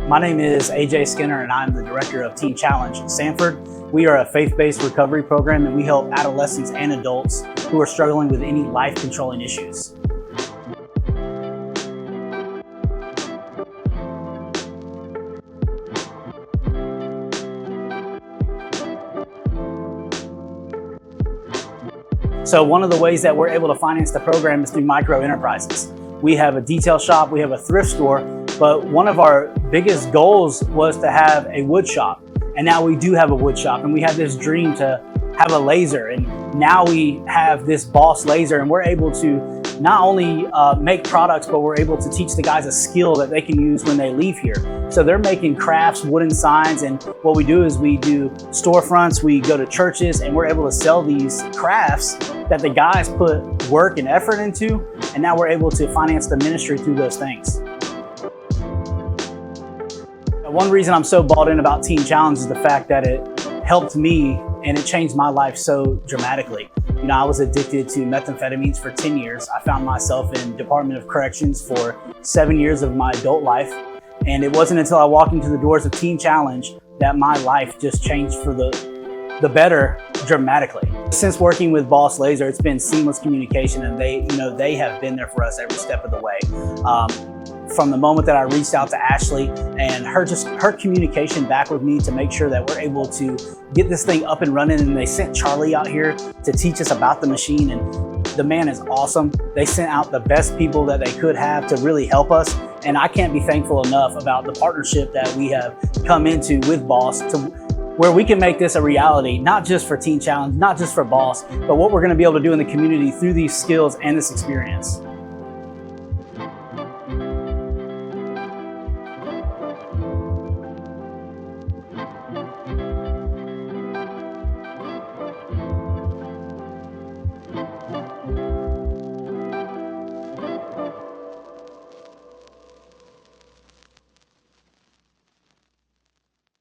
My name is AJ Skinner and I'm the director of Teen Challenge at Sanford. We are a faith-based recovery program and we help adolescents and adults who are struggling with any life-controlling issues. So one of the ways that we're able to finance the program is through micro enterprises. We have a detail shop, we have a thrift store, but one of our biggest goals was to have a wood shop. And now we do have a wood shop and we have this dream to have a laser. And now we have this Bosslaser and we're able to not only make products, but we're able to teach the guys a skill that they can use when they leave here. So they're making crafts, wooden signs, and what we do is we do storefronts, we go to churches, and we're able to sell these crafts that the guys put work and effort into, and now we're able to finance the ministry through those things. One reason I'm so bought in about Teen Challenge is the fact that it helped me and it changed my life so dramatically. You know, I was addicted to methamphetamines for 10 years. I found myself in Department of Corrections for 7 years of my adult life. And it wasn't until I walked into the doors of Teen Challenge that my life just changed for the better dramatically. Since working with Bosslaser, it's been seamless communication and they have been there for us every step of the way. From the moment that I reached out to Ashley and her communication back with me to make sure that we're able to get this thing up and running, and they sent Charlie out here to teach us about the machine, and the man is awesome. They sent out the best people that they could have to really help us, and I can't be thankful enough about the partnership that we have come into with Boss to where we can make this a reality, not just for Teen Challenge, not just for Boss, but what we're gonna be able to do in the community through these skills and this experience.